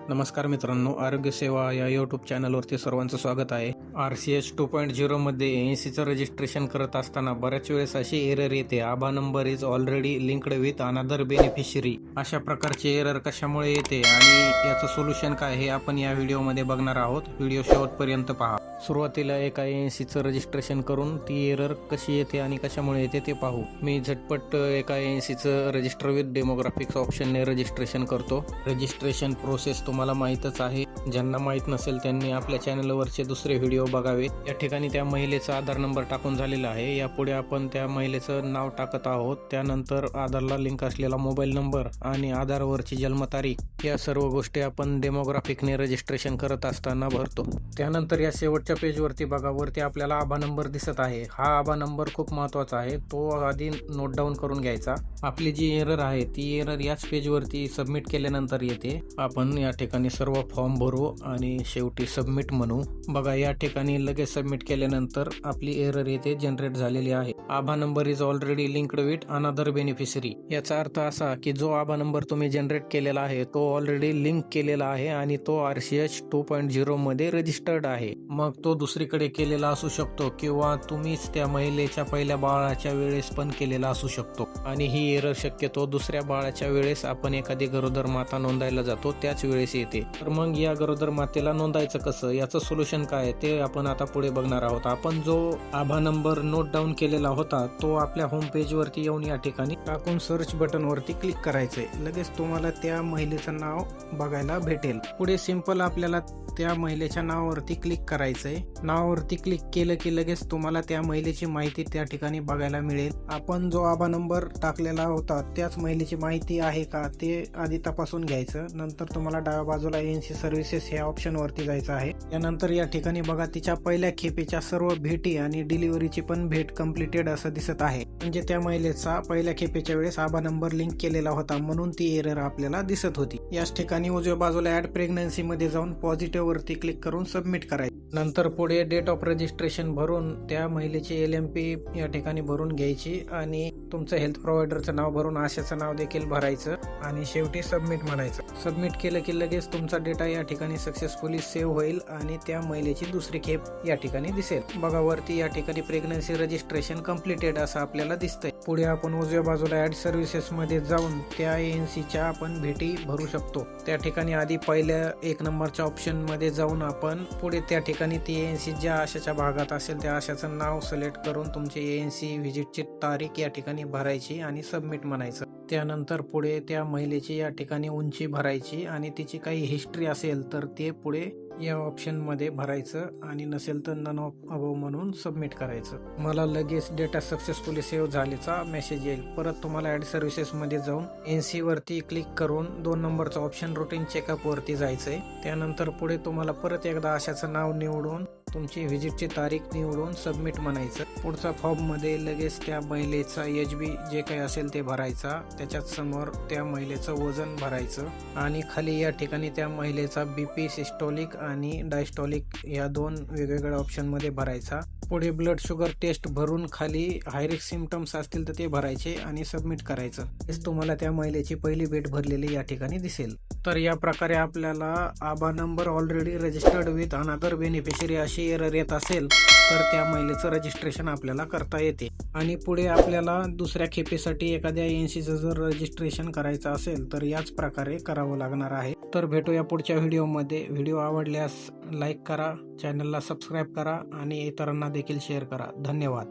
नमस्कार मित्रांनो, आरोग्य सेवा या यूट्यूब चॅनलवरती सर्वांचं स्वागत आहे. RCH 2.0 मध्ये ANCचं रजिस्ट्रेशन करत असताना बऱ्याच वेळेस अशी एरर येते, आभा number is already linked with another beneficiary. अशा प्रकारची एरर कशामुळे येते आणि याचं सोल्युशन काय हे आपण या व्हिडिओमध्ये बघणार आहोत. व्हिडिओ शेवटपर्यंत पहा. सुरुवातीला एका ANCचं रजिस्ट्रेशन करून ती एरर कशी येते आणि कशामुळे येते ते पाहू. मी झटपट एका ANCचं रजिस्टर विथ डेमोग्राफिक्स ऑप्शनने रजिस्ट्रेशन करतो. रजिस्ट्रेशन प्रोसेस तुम्हाला माहीतच आहे. ज्यांना माहीत नसेल त्यांनी आपल्या चॅनलवरचे दुसरे व्हिडिओ बघावे. या ठिकाणी त्या महिलेचा आधार नंबर टाकून झालेला आहे. यापुढे आपण त्या महिलेचं नाव टाकत आहोत. त्यानंतर आधारला लिंक असलेला मोबाईल नंबर आणि आधारवरची जन्मतारीख या सर्व गोष्टी आपण डेमोग्राफिकने रजिस्ट्रेशन करत असताना भरतो. त्यानंतर या शेवटच्या पेजवरती बघा, वरती आपल्याला आभा नंबर दिसत आहे. हा आभा नंबर खूप महत्त्वाचा आहे, तो आधी नोट डाऊन करून घ्यायचा. आपली जी एरर आहे ती एरर याच पेजवरती सबमिट केल्यानंतर येते. आपण या ठिकाणी सर्व फॉर्म भरू आणि शेवटी सबमिट म्हणू. बघा, या ठिकाणी लगेच सबमिट केल्यानंतर आपली एरर येते जनरेट झालेली आहे. आभा number is already linked with another beneficiary. याचा अर्थ असा की जो आभा नंबर तुम्ही जनरेट केलेला आहे तो ऑलरेडी लिंक केलेला आहे आणि तो RCH 2.0 मध्ये रजिस्टर्ड आहे. मग तो दुसरीकडे केलेला असू शकतो किंवा तुम्हीच त्या महिलेच्या पहिल्या बाळाच्या वेळेस पण केलेला असू शकतो. आणि ही एरर शक्यतो दुसऱ्या बाळाच्या वेळेस आपण एखादी गरोदर माता नोंदायला जातो त्याच वेळेस येते. तर मग या गरोदर मातेला नोंदायचं कसं, याचं सोल्युशन काय ते आपण आता पुढे बघणार आहोत. आपण जो आभा नंबर नोट डाऊन केलेला होता तो आपल्या होम पेज वरती येऊन या ठिकाणी टाकून सर्च बटन वरती क्लिक करायचंय. लगेच तुम्हाला त्या महिलेचं नाव बघायला भेटेल. पुढे सिंपल आपल्याला त्या महिलेच्या नावावरती क्लिक करायचंय. नावावरती क्लिक केलं की लगेच तुम्हाला त्या महिलेची माहिती त्या ठिकाणी बघायला मिळेल. आपण जो आभा नंबर टाकलेला होता त्याच महिलेची माहिती आहे का ते आधी तपासून घ्यायचं. नंतर तुम्हाला डाव्या बाजूला ANC सर्व्हिसेस ह्या ऑप्शन वरती जायचं आहे. त्यानंतर या ठिकाणी बघा, तिच्या पहिल्या खेपेच्या सर्व भेटी आणि डिलिव्हरीची पण भेट कम्प्लिटेड असं दिसत आहे. म्हणजे त्या महिलेचा पहिल्या खेपेच्या वेळेस आभा नंबर लिंक केलेला होता म्हणून ती एरर आपल्याला दिसत होती. याच ठिकाणी उजव्या बाजूला ऍड प्रेग्नन्सी मध्ये जाऊन पॉझिटिव्ह वरती क्लिक करून सबमिट करायचं. नंतर पुढे डेट ऑफ रजिस्ट्रेशन भरून त्या महिलेची LMP या ठिकाणी भरून घ्यायची आणि तुमचं हेल्थ प्रोव्हायडरचं नाव भरून आशाचं नाव देखील भरायचं आणि शेवटी सबमिट म्हणायचं. सबमिट केलं की लगेच तुमचा डेटा या ठिकाणी सक्सेसफुली सेव्ह होईल आणि त्या महिलेची दुसरी खेप या ठिकाणी दिसेल. बघा, वरती या ठिकाणी प्रेग्नन्सी रजिस्ट्रेशन कम्प्लिटेड असं आपल्याला दिसतंय. पुढे आपण उजव्या बाजूला ऍड सर्व्हिसेस मध्ये जाऊन त्या ANCच्या आपण भेटी भरू शकतो. त्या ठिकाणी आधी पहिल्या 1 नंबरच्या ऑप्शन मध्ये जाऊन आपण पुढे त्या ठिकाणी ती ANC ज्या आशाच्या भागात असेल त्या आशाचं नाव सिलेक्ट करून तुमची ANC व्हिजिटची तारीख या ठिकाणी भरायची आणि सबमिट म्हणायचं. त्यानंतर पुढे त्या महिलेची या ठिकाणी उंची भरायची आणि तिची काही हिस्ट्री असेल तर ते पुढे या ऑप्शन मध्ये भरायचं आणि नसेल तर नन ऑफ अबोव म्हणून सबमिट करायचं. मला लगेच डेटा सक्सेसफुली सेव्ह झाल्याचा मेसेज येईल. परत तुम्हाला ऍड सर्व्हिसेस मध्ये जाऊन ANC वरती क्लिक करून 2 नंबरचा ऑप्शन रुटीन चेकअप वरती जायचंय. त्यानंतर पुढे तुम्हाला परत एकदा आशाचं नाव निवडून तुमची व्हिजिटची तारीख निवडून सबमिट म्हणायचं. पुढचा फॉर्म मध्ये लगेच त्या महिलेचा HB जे काही असेल ते भरायचा. त्याच्यात समोर त्या महिलेचं वजन भरायचं आणि खाली या ठिकाणी त्या महिलेचा BP, सिस्टोलिक आणि डायस्टोलिक या 2 वेगवेगळ्या ऑप्शन मध्ये भरायचा. पुढे ब्लड शुगर टेस्ट भरून खाली हाय रिस्क सिम्पटम्स असतील तर ते भरायचे आणि सबमिट करायचं. हेच तुम्हाला त्या महिलेची पहिली भेट भरलेली या ठिकाणी दिसेल. तर या प्रकारे आपल्याला आभा number already registered with another beneficiary अशी एरर येत असेल तर त्या महिलेचं रजिस्ट्रेशन आपल्याला करता येते. आणि पुढे आपल्याला दुसऱ्या खेपेसाठी एखाद्या ANCचं जर रजिस्ट्रेशन करायचं असेल तर याच प्रकारे करावं लागणार आहे. तर भेटूया पुढच्या व्हिडिओमध्ये. व्हिडिओ आवडल्यास लाईक करा, चॅनलला सबस्क्राईब करा आणि इतरांना देखील शेअर करा. धन्यवाद.